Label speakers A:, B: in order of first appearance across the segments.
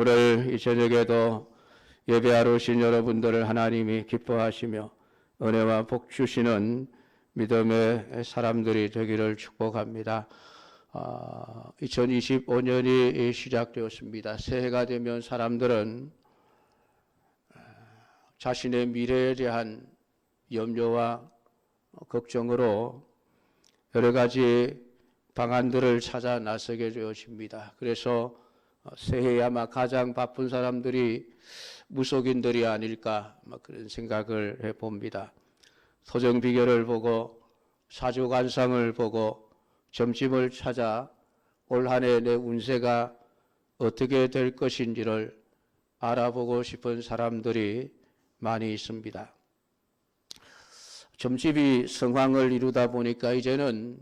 A: 오늘 이 저녁에도 예배하러 오신 여러분들을 하나님이 기뻐하시며 은혜와 복 주시는 믿음의 사람들이 되기를 축복합니다. 2025년이 시작되었습니다. 새해가 되면 사람들은 자신의 미래에 대한 염려와 걱정으로 여러 가지 방안들을 찾아 나서게 되어집니다. 그래서 새해에 아마 가장 바쁜 사람들이 무속인들이 아닐까 그런 생각을 해봅니다. 토정 비결을 보고 사주관상을 보고 점집을 찾아 올 한 해 내 운세가 어떻게 될 것인지를 알아보고 싶은 사람들이 많이 있습니다. 점집이 성황을 이루다 보니까 이제는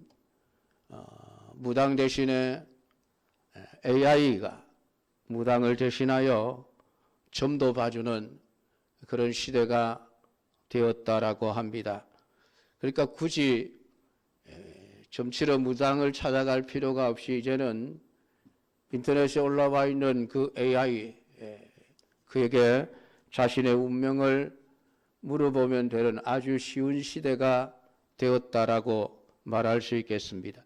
A: 무당 대신에 AI가 무당을 대신하여 점도 봐주는 그런 시대가 되었다라고 합니다. 그러니까 굳이 점치러 무당을 찾아갈 필요가 없이 이제는 인터넷에 올라와 있는 그 AI, 그에게 자신의 운명을 물어보면 되는 아주 쉬운 시대가 되었다라고 말할 수 있겠습니다.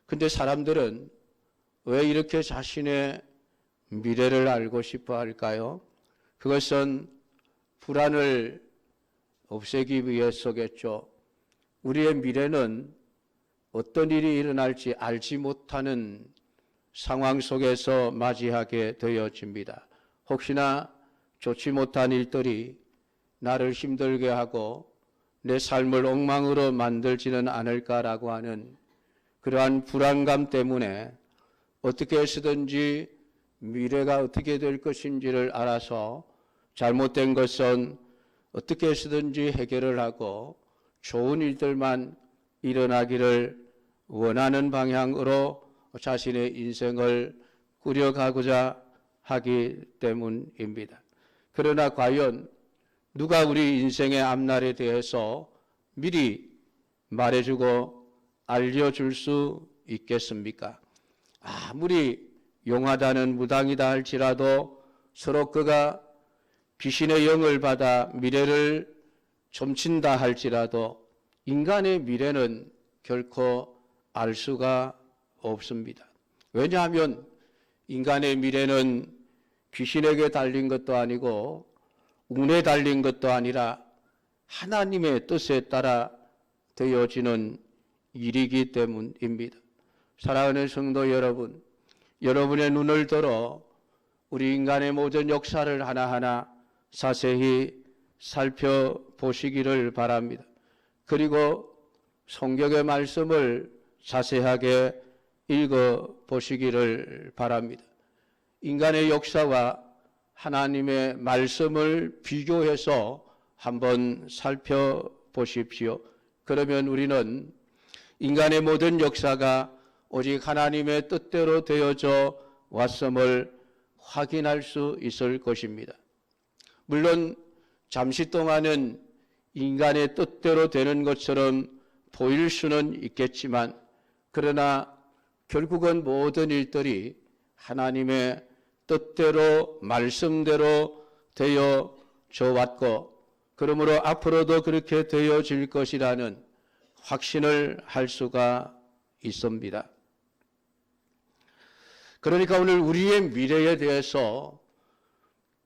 A: 근데 사람들은 왜 이렇게 자신의 미래를 알고 싶어 할까요? 그것은 불안을 없애기 위해서겠죠. 우리의 미래는 어떤 일이 일어날지 알지 못하는 상황 속에서 맞이하게 되어집니다. 혹시나 좋지 못한 일들이 나를 힘들게 하고 내 삶을 엉망으로 만들지는 않을까라고 하는 그러한 불안감 때문에 어떻게 해서든지 미래가 어떻게 될 것인지를 알아서 잘못된 것은 어떻게 해서든지 해결을 하고 좋은 일들만 일어나기를 원하는 방향으로 자신의 인생을 꾸려가고자 하기 때문입니다. 그러나 과연 누가 우리 인생의 앞날에 대해서 미리 말해주고 알려줄 수 있겠습니까? 아무리 용하다는 무당이다 할지라도 서로 그가 귀신의 영을 받아 미래를 점친다 할지라도 인간의 미래는 결코 알 수가 없습니다. 왜냐하면 인간의 미래는 귀신에게 달린 것도 아니고 운에 달린 것도 아니라 하나님의 뜻에 따라 되어지는 일이기 때문입니다. 사랑하는 성도 여러분, 여러분의 눈을 들어 우리 인간의 모든 역사를 하나하나 자세히 살펴보시기를 바랍니다. 그리고 성경의 말씀을 자세하게 읽어보시기를 바랍니다. 인간의 역사와 하나님의 말씀을 비교해서 한번 살펴보십시오. 그러면 우리는 인간의 모든 역사가 오직 하나님의 뜻대로 되어져 왔음을 확인할 수 있을 것입니다. 물론 잠시 동안은 인간의 뜻대로 되는 것처럼 보일 수는 있겠지만 그러나 결국은 모든 일들이 하나님의 뜻대로 말씀대로 되어져 왔고 그러므로 앞으로도 그렇게 되어질 것이라는 확신을 할 수가 있습니다. 그러니까 오늘 우리의 미래에 대해서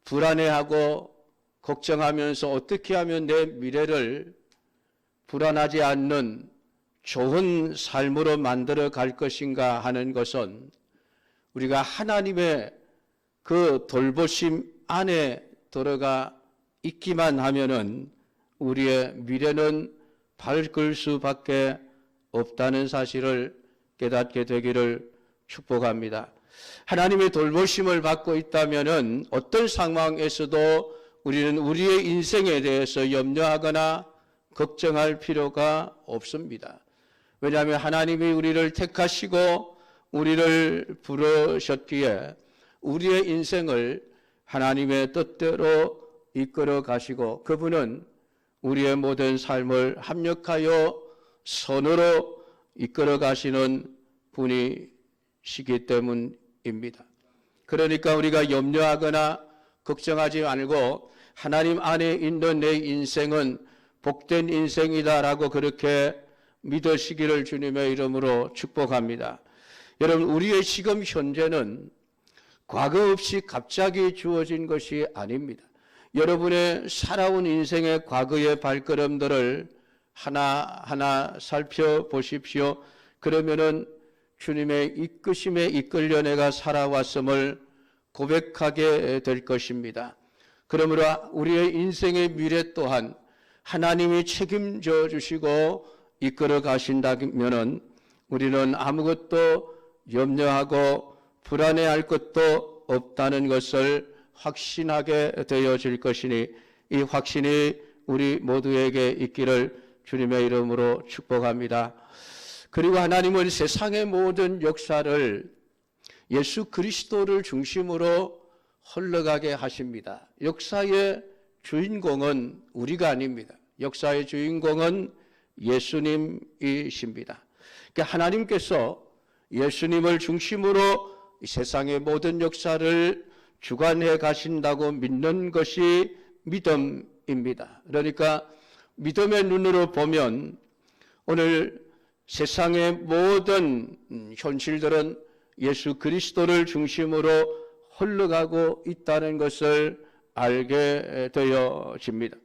A: 불안해하고 걱정하면서 어떻게 하면 내 미래를 불안하지 않는 좋은 삶으로 만들어 갈 것인가 하는 것은 우리가 하나님의 그 돌보심 안에 들어가 있기만 하면은 우리의 미래는 밝을 수밖에 없다는 사실을 깨닫게 되기를 축복합니다. 하나님의 돌보심을 받고 있다면은 어떤 상황에서도 우리는 우리의 인생에 대해서 염려하거나 걱정할 필요가 없습니다. 왜냐하면 하나님이 우리를 택하시고 우리를 부르셨기에 우리의 인생을 하나님의 뜻대로 이끌어 가시고 그분은 우리의 모든 삶을 합력하여 선으로 이끌어 가시는 분이시기 때문입니다. 그러니까 우리가 염려하거나 걱정하지 말고 하나님 안에 있는 내 인생은 복된 인생이다라고 그렇게 믿으시기를 주님의 이름으로 축복합니다. 여러분, 우리의 지금 현재는 과거 없이 갑자기 주어진 것이 아닙니다. 여러분의 살아온 인생의 과거의 발걸음들을 하나하나 살펴보십시오. 그러면은 주님의 이끄심에 이끌려 내가 살아왔음을 고백하게 될 것입니다. 그러므로 우리의 인생의 미래 또한 하나님이 책임져 주시고 이끌어 가신다면은 우리는 아무것도 염려하고 불안해할 것도 없다는 것을 확신하게 되어질 것이니 이 확신이 우리 모두에게 있기를 주님의 이름으로 축복합니다. 그리고 하나님은 세상의 모든 역사를 예수 그리스도를 중심으로 흘러가게 하십니다. 역사의 주인공은 우리가 아닙니다. 역사의 주인공은 예수님이십니다. 그러니까 하나님께서 예수님을 중심으로 이 세상의 모든 역사를 주관해 가신다고 믿는 것이 믿음입니다. 그러니까 믿음의 눈으로 보면 오늘 세상의 모든 현실들은 예수 그리스도를 중심으로 흘러가고 있다는 것을 알게 되어집니다.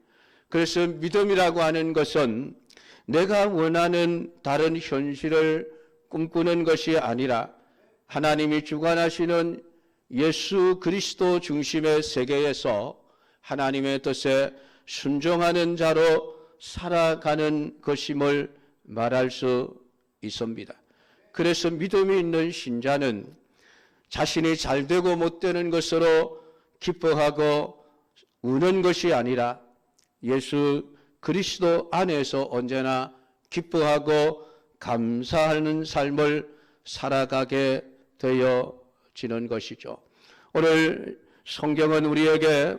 A: 그래서 믿음이라고 하는 것은 내가 원하는 다른 현실을 꿈꾸는 것이 아니라 하나님이 주관하시는 예수 그리스도 중심의 세계에서 하나님의 뜻에 순종하는 자로 살아가는 것임을 말할 수 있습니다. 그래서 믿음이 있는 신자는 자신이 잘되고 못되는 것으로 기뻐하고 우는 것이 아니라 예수 그리스도 안에서 언제나 기뻐하고 감사하는 삶을 살아가게 되어지는 것이죠. 오늘 성경은 우리에게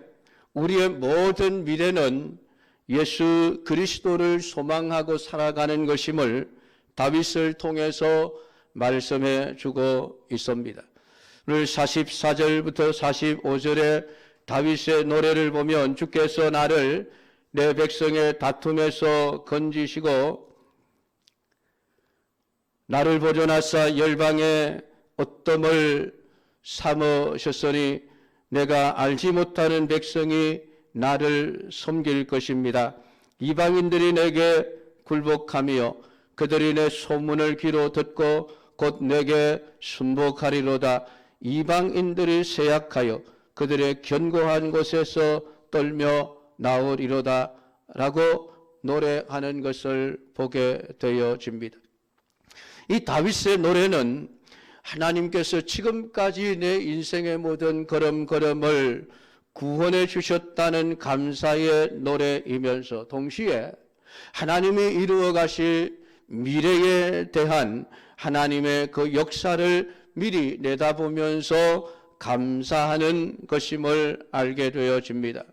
A: 우리의 모든 미래는 예수 그리스도를 소망하고 살아가는 것임을 다윗을 통해서 말씀해 주고 있습니다. 오늘 44절부터 45절에 다윗의 노래를 보면 주께서 나를 내 백성의 다툼에서 건지시고 나를 보존하사 열방의 어뜸을 삼으셨으니 내가 알지 못하는 백성이 나를 섬길 것입니다. 이방인들이 내게 굴복하며 그들이 내 소문을 귀로 듣고 곧 내게 순복하리로다. 이방인들이 세약하여 그들의 견고한 곳에서 떨며 나오리로다 라고 노래하는 것을 보게 되어집니다. 이 다윗의 노래는 하나님께서 지금까지 내 인생의 모든 걸음걸음을 구원해 주셨다는 감사의 노래이면서 동시에 하나님이 이루어 가실 미래에 대한 하나님의 그 역사를 미리 내다보면서 감사하는 것임을 알게 되어집니다.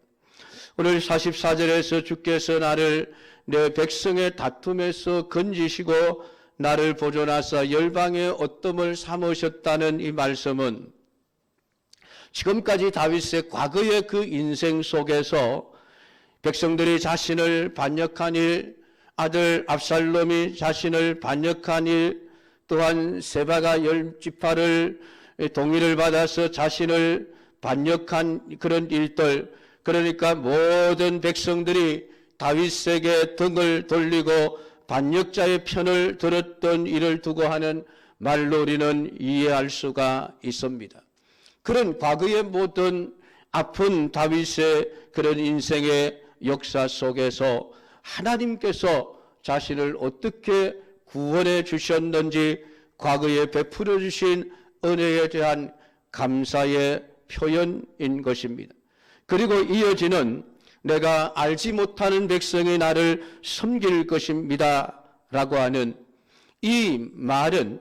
A: 오늘 44절에서 주께서 나를 내 백성의 다툼에서 건지시고 나를 보존하사 열방의 어뜸을 삼으셨다는 이 말씀은 지금까지 다윗의 과거의 그 인생 속에서 백성들이 자신을 반역한 일, 아들 압살롬이 자신을 반역한 일, 또한 세바가 10지파를 동의를 받아서 자신을 반역한 그런 일들, 그러니까 모든 백성들이 다윗에게 등을 돌리고 반역자의 편을 들었던 일을 두고 하는 말로 우리는 이해할 수가 있습니다. 그런 과거의 모든 아픈 다윗의 그런 인생의 역사 속에서 하나님께서 자신을 어떻게 구원해 주셨는지 과거에 베풀어 주신 은혜에 대한 감사의 표현인 것입니다. 그리고 이어지는 내가 알지 못하는 백성이 나를 섬길 것입니다 라고 하는 이 말은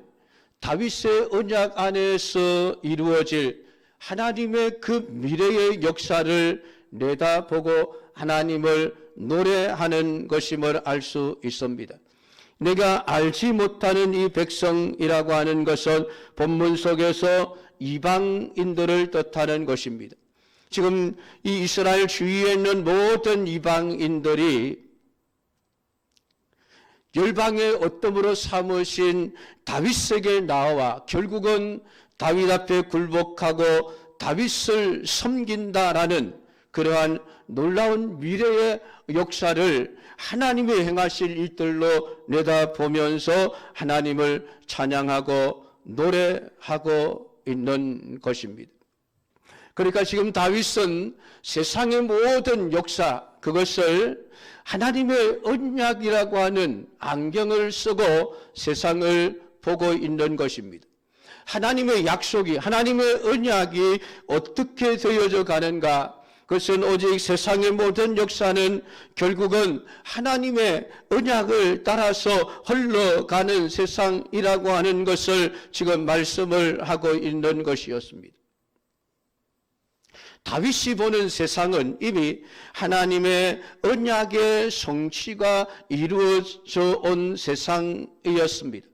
A: 다윗의 언약 안에서 이루어질 하나님의 그 미래의 역사를 내다보고 하나님을 노래하는 것임을 알 수 있습니다. 내가 알지 못하는 이 백성이라고 하는 것은 본문 속에서 이방인들을 뜻하는 것입니다. 지금 이 이스라엘 주위에 있는 모든 이방인들이 열방의 어뜸으로 삼으신 다윗에게 나와 결국은 다윗 앞에 굴복하고 다윗을 섬긴다라는 그러한 놀라운 미래의 역사를 하나님이 행하실 일들로 내다보면서 하나님을 찬양하고 노래하고 있는 것입니다. 그러니까 지금 다윗은 세상의 모든 역사, 그것을 하나님의 언약이라고 하는 안경을 쓰고 세상을 보고 있는 것입니다. 하나님의 약속이, 하나님의 언약이 어떻게 되어져 가는가? 그것은 오직 세상의 모든 역사는 결국은 하나님의 언약을 따라서 흘러가는 세상이라고 하는 것을 지금 말씀을 하고 있는 것이었습니다. 다윗이 보는 세상은 이미 하나님의 언약의 성취가 이루어져 온 세상이었습니다.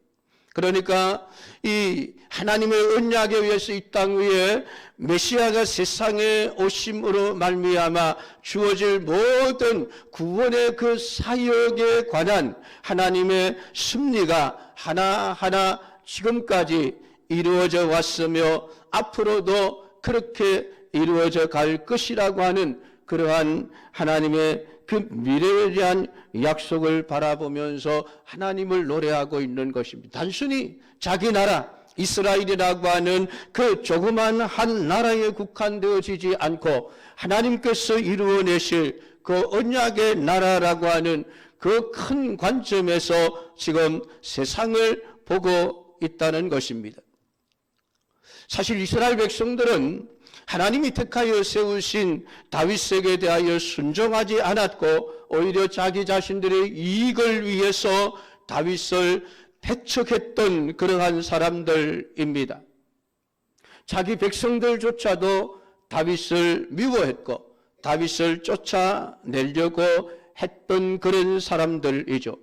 A: 그러니까 이 하나님의 언약에 의해서 이 땅 위에 메시아가 세상에 오심으로 말미암아 주어질 모든 구원의 그 사역에 관한 하나님의 섭리가 하나하나 지금까지 이루어져 왔으며 앞으로도 그렇게 이루어져 갈 것이라고 하는 그러한 하나님의 그 미래에 대한 약속을 바라보면서 하나님을 노래하고 있는 것입니다. 단순히 자기 나라 이스라엘이라고 하는 그 조그만 한 나라에 국한되어지지 않고 하나님께서 이루어내실 그 언약의 나라라고 하는 그 큰 관점에서 지금 세상을 보고 있다는 것입니다. 사실 이스라엘 백성들은 하나님이 택하여 세우신 다윗에게 대하여 순종하지 않았고 오히려 자기 자신들의 이익을 위해서 다윗을 배척했던 그러한 사람들입니다. 자기 백성들조차도 다윗을 미워했고 다윗을 쫓아내려고 했던 그런 사람들이죠.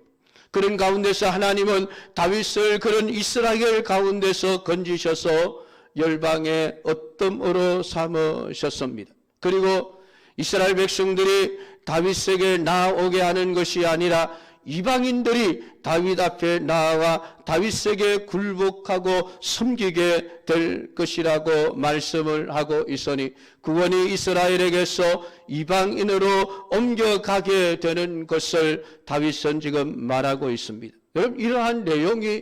A: 그런 가운데서 하나님은 다윗을 그런 이스라엘 가운데서 건지셔서 열방의 어뜸으로 삼으셨습니다. 그리고 이스라엘 백성들이 다윗에게 나아오게 하는 것이 아니라 이방인들이 다윗 앞에 나와 다윗에게 굴복하고 섬기게 될 것이라고 말씀을 하고 있으니 구원이 이스라엘에게서 이방인으로 옮겨가게 되는 것을 다윗은 지금 말하고 있습니다. 여러분, 이러한 내용이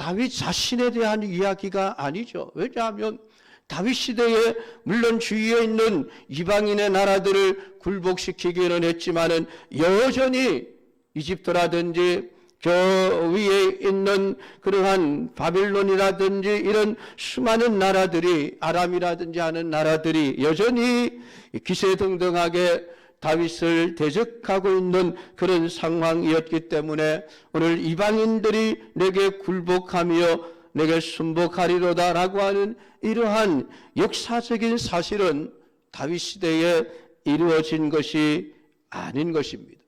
A: 다윗 자신에 대한 이야기가 아니죠. 왜냐하면 다윗 시대에 물론 주위에 있는 이방인의 나라들을 굴복시키기는 했지만은 여전히 이집트라든지 저 위에 있는 그러한 바빌론이라든지 이런 수많은 나라들이 아람이라든지 하는 나라들이 여전히 기세등등하게 다윗을 대적하고 있는 그런 상황이었기 때문에 오늘 이방인들이 내게 굴복하며 내게 순복하리로다라고 하는 이러한 역사적인 사실은 다윗 시대에 이루어진 것이 아닌 것입니다.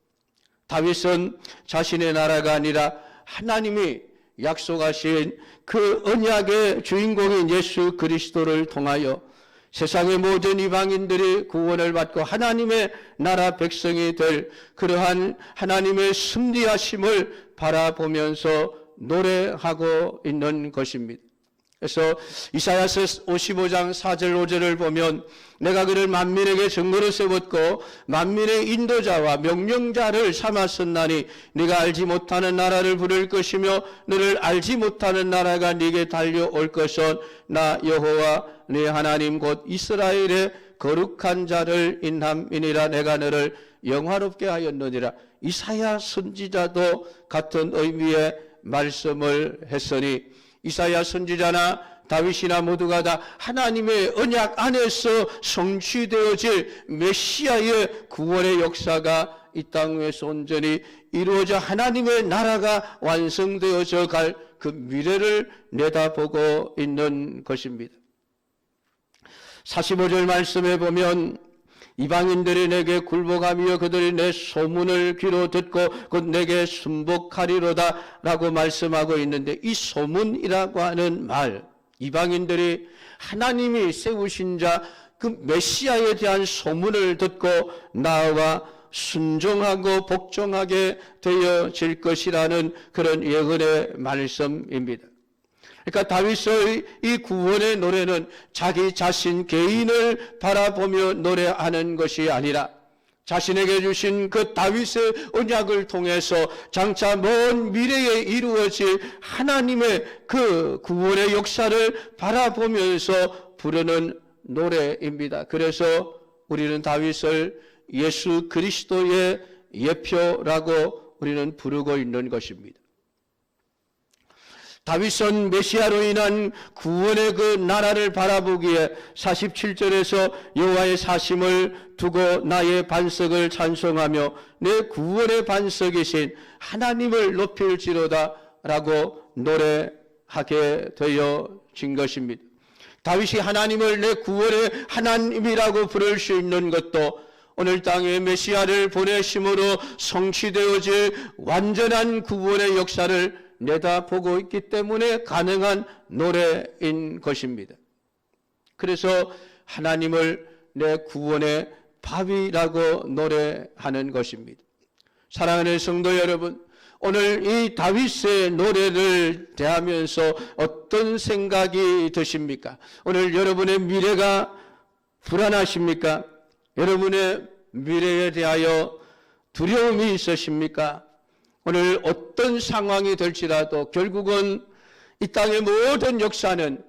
A: 다윗은 자신의 나라가 아니라 하나님이 약속하신 그 언약의 주인공인 예수 그리스도를 통하여 세상의 모든 이방인들이 구원을 받고 하나님의 나라 백성이 될 그러한 하나님의 섭리하심을 바라보면서 노래하고 있는 것입니다. 그래서 이사야서 55장 4절 5절을 보면 내가 그를 만민에게 증거로 세웠고 만민의 인도자와 명령자를 삼았었나니 네가 알지 못하는 나라를 부를 것이며 너를 알지 못하는 나라가 네게 달려올 것은 나 여호와 네 하나님 곧 이스라엘의 거룩한 자를 인함이니라. 내가 너를 영화롭게 하였느니라. 이사야 선지자도 같은 의미의 말씀을 했으니 이사야 선지자나 다윗이나 모두가 다 하나님의 언약 안에서 성취되어질 메시아의 구원의 역사가 이 땅 위에서 온전히 이루어져 하나님의 나라가 완성되어져 갈 그 미래를 내다보고 있는 것입니다. 45절 말씀에 보면 이방인들이 내게 굴복하며 그들이 내 소문을 귀로 듣고 곧 내게 순복하리로다 라고 말씀하고 있는데 이 소문이라고 하는 말, 이방인들이 하나님이 세우신 자 그 메시아에 대한 소문을 듣고 나와 순종하고 복종하게 되어질 것이라는 그런 예언의 말씀입니다. 그러니까 다윗의 이 구원의 노래는 자기 자신 개인을 바라보며 노래하는 것이 아니라 자신에게 주신 그 다윗의 언약을 통해서 장차 먼 미래에 이루어질 하나님의 그 구원의 역사를 바라보면서 부르는 노래입니다. 그래서 우리는 다윗을 예수 그리스도의 예표라고 우리는 부르고 있는 것입니다. 다윗은 메시아로 인한 구원의 그 나라를 바라보기에 47절에서 여호와의 사심을 두고 나의 반석을 찬송하며 내 구원의 반석이신 하나님을 높일지로다 라고 노래하게 되어진 것입니다. 다윗이 하나님을 내 구원의 하나님이라고 부를 수 있는 것도 오늘 땅에 메시아를 보내심으로 성취되어질 완전한 구원의 역사를 내다보고 있기 때문에 가능한 노래인 것입니다. 그래서 하나님을 내 구원의 바위라고 노래하는 것입니다. 사랑하는 성도 여러분, 오늘 이 다윗의 노래를 대하면서 어떤 생각이 드십니까? 오늘 여러분의 미래가 불안하십니까? 여러분의 미래에 대하여 두려움이 있으십니까? 오늘 어떤 상황이 될지라도 결국은 이 땅의 모든 역사는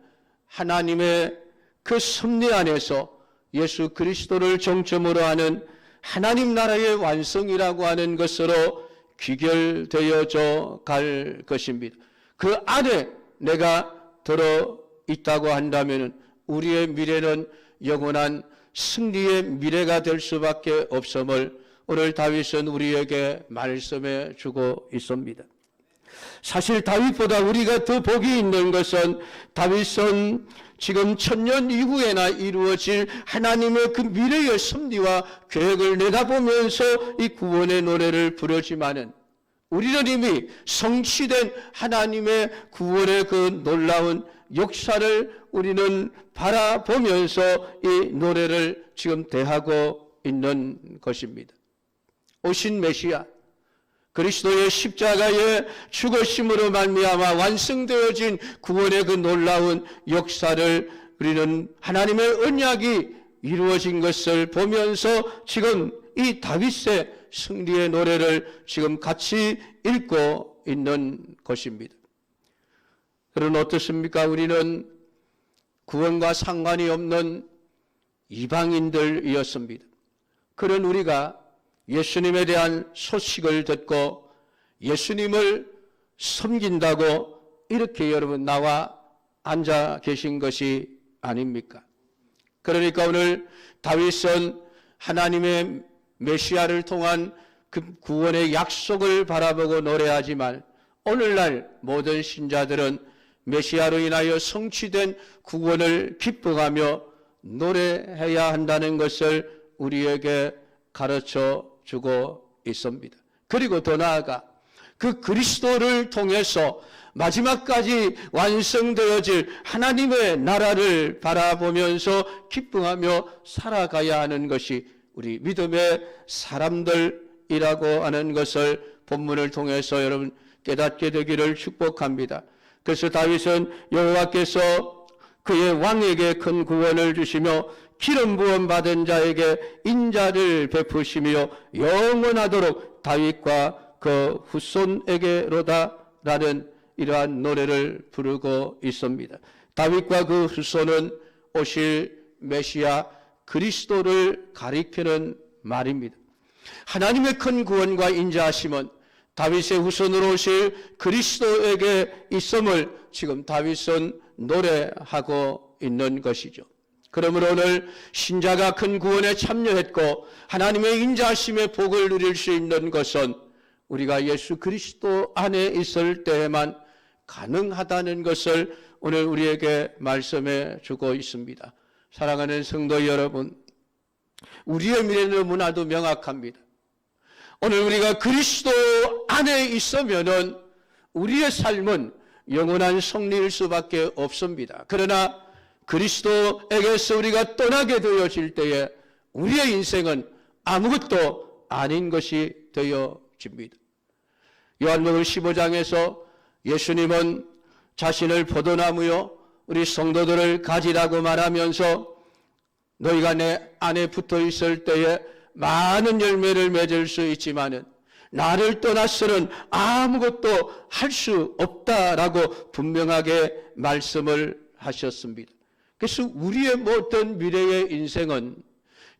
A: 하나님의 그 섭리 안에서 예수 그리스도를 정점으로 하는 하나님 나라의 완성이라고 하는 것으로 귀결되어져 갈 것입니다. 그 안에 내가 들어 있다고 한다면 우리의 미래는 영원한 승리의 미래가 될 수밖에 없음을 오늘 다윗은 우리에게 말씀해 주고 있습니다. 사실 다윗보다 우리가 더 복이 있는 것은 다윗은 지금 1000년 이후에나 이루어질 하나님의 그 미래의 섭리와 계획을 내다보면서 이 구원의 노래를 부르지만은 우리는 이미 성취된 하나님의 구원의 그 놀라운 역사를 우리는 바라보면서 이 노래를 지금 대하고 있는 것입니다. 오신 메시아 그리스도의 십자가의 죽으심으로 말미암아 완성되어진 구원의 그 놀라운 역사를 우리는 하나님의 언약이 이루어진 것을 보면서 지금 이 다윗의 승리의 노래를 지금 같이 읽고 있는 것입니다. 그러나 어떻습니까? 우리는 구원과 상관이 없는 이방인들이었습니다. 그런 우리가 예수님에 대한 소식을 듣고 예수님을 섬긴다고 이렇게 여러분 나와 앉아 계신 것이 아닙니까? 그러니까 오늘 다윗은 하나님의 메시아를 통한 그 구원의 약속을 바라보고 노래하지만 오늘날 모든 신자들은 메시아로 인하여 성취된 구원을 기뻐하며 노래해야 한다는 것을 우리에게 가르쳐 주고 있습니다. 그리고 더 나아가 그 그리스도를 통해서 마지막까지 완성되어질 하나님의 나라를 바라보면서 기뻐하며 살아가야 하는 것이 우리 믿음의 사람들이라고 하는 것을 본문을 통해서 여러분 깨닫게 되기를 축복합니다. 그래서 다윗은 여호와께서 그의 왕에게 큰 구원을 주시며 기름 부음 받은 자에게 인자를 베푸시며 영원하도록 다윗과 그 후손에게로다 라는 이러한 노래를 부르고 있습니다. 다윗과 그 후손은 오실 메시아 그리스도를 가리키는 말입니다. 하나님의 큰 구원과 인자하심은 다윗의 후손으로 오실 그리스도에게 있음을 지금 다윗은 노래하고 있는 것이죠. 그러므로 오늘 신자가 큰 구원에 참여했고 하나님의 인자하심의 복을 누릴 수 있는 것은 우리가 예수 그리스도 안에 있을 때에만 가능하다는 것을 오늘 우리에게 말씀해 주고 있습니다. 사랑하는 성도 여러분, 우리의 미래는 너무나도 명확합니다. 오늘 우리가 그리스도 안에 있으면은 우리의 삶은 영원한 승리일 수밖에 없습니다. 그러나 그리스도에게서 우리가 떠나게 되어질 때에 우리의 인생은 아무것도 아닌 것이 되어집니다. 요한복음 15장에서 예수님은 자신을 포도나무요 우리 성도들을 가지라고 말하면서 너희가 내 안에 붙어 있을 때에 많은 열매를 맺을 수 있지만은 나를 떠나서는 아무것도 할 수 없다라고 분명하게 말씀을 하셨습니다. 그래서 우리의 모든 미래의 인생은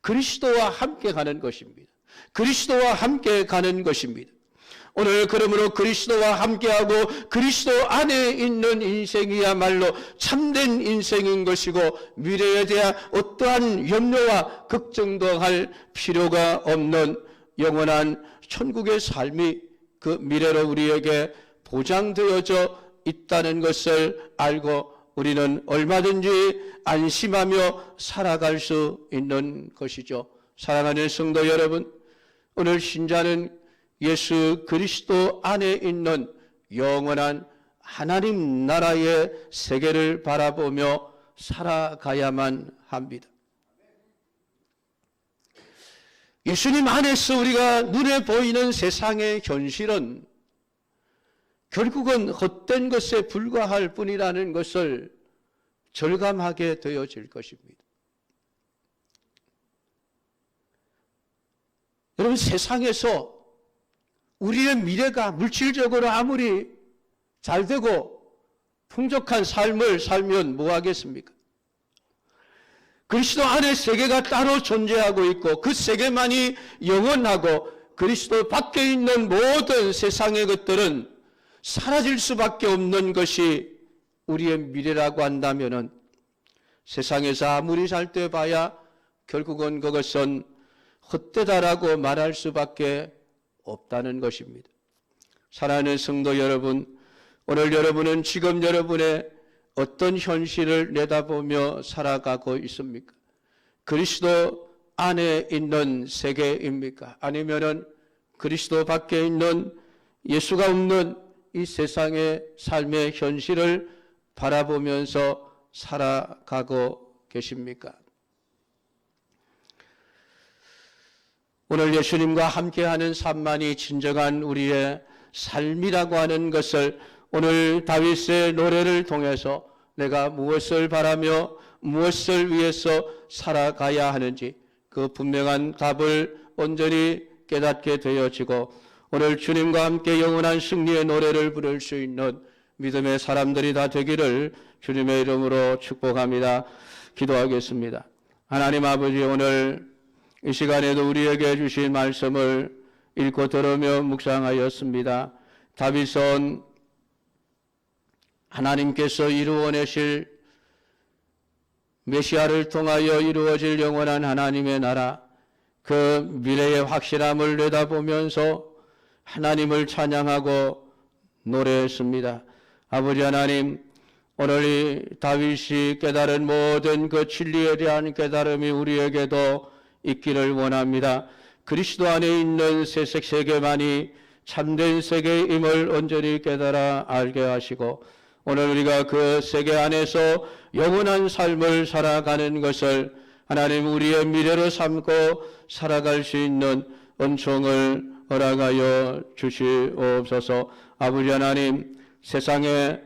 A: 그리스도와 함께 가는 것입니다. 그리스도와 함께 가는 것입니다. 오늘 그러므로 그리스도와 함께하고 그리스도 안에 있는 인생이야말로 참된 인생인 것이고 미래에 대한 어떠한 염려와 걱정도 할 필요가 없는 영원한 천국의 삶이 그 미래로 우리에게 보장되어져 있다는 것을 알고 우리는 얼마든지 안심하며 살아갈 수 있는 것이죠. 사랑하는 성도 여러분, 오늘 신자는 예수 그리스도 안에 있는 영원한 하나님 나라의 세계를 바라보며 살아가야만 합니다. 예수님 안에서 우리가 눈에 보이는 세상의 현실은 결국은 헛된 것에 불과할 뿐이라는 것을 절감하게 되어질 것입니다. 여러분, 세상에서 우리의 미래가 물질적으로 아무리 잘되고 풍족한 삶을 살면 뭐 하겠습니까? 그리스도 안에 세계가 따로 존재하고 있고 그 세계만이 영원하고 그리스도 밖에 있는 모든 세상의 것들은 사라질 수밖에 없는 것이 우리의 미래라고 한다면은 세상에서 아무리 잘 돼 봐야 결국은 그것은 헛되다라고 말할 수밖에 없다는 것입니다. 사랑하는 성도 여러분, 오늘 여러분은 지금 여러분의 어떤 현실을 내다보며 살아가고 있습니까? 그리스도 안에 있는 세계입니까? 아니면은 그리스도 밖에 있는 예수가 없는 이 세상의 삶의 현실을 바라보면서 살아가고 계십니까? 오늘 예수님과 함께하는 삶만이 진정한 우리의 삶이라고 하는 것을 오늘 다윗의 노래를 통해서 내가 무엇을 바라며 무엇을 위해서 살아가야 하는지 그 분명한 답을 온전히 깨닫게 되어지고 오늘 주님과 함께 영원한 승리의 노래를 부를 수 있는 믿음의 사람들이 다 되기를 주님의 이름으로 축복합니다. 기도하겠습니다. 하나님 아버지, 오늘 이 시간에도 우리에게 주신 말씀을 읽고 들으며 묵상하였습니다. 다윗은 하나님께서 이루어내실 메시아를 통하여 이루어질 영원한 하나님의 나라, 그 미래의 확실함을 내다보면서 하나님을 찬양하고 노래했습니다. 아버지 하나님, 오늘 이 다윗이 깨달은 모든 그 진리에 대한 깨달음이 우리에게도 있기를 원합니다. 그리스도 안에 있는 세계만이 참된 세계임을 온전히 깨달아 알게 하시고 오늘 우리가 그 세계 안에서 영원한 삶을 살아가는 것을 하나님 우리의 미래로 삼고 살아갈 수 있는 은총을 허락하여 주시옵소서. 아버지 하나님, 세상에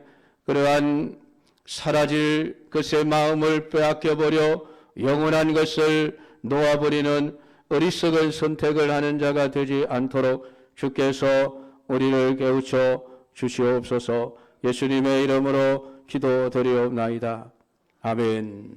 A: 그러한 사라질 것의 마음을 빼앗겨버려 영원한 것을 놓아버리는 어리석은 선택을 하는 자가 되지 않도록 주께서 우리를 깨우쳐 주시옵소서. 예수님의 이름으로 기도드리옵나이다. 아멘.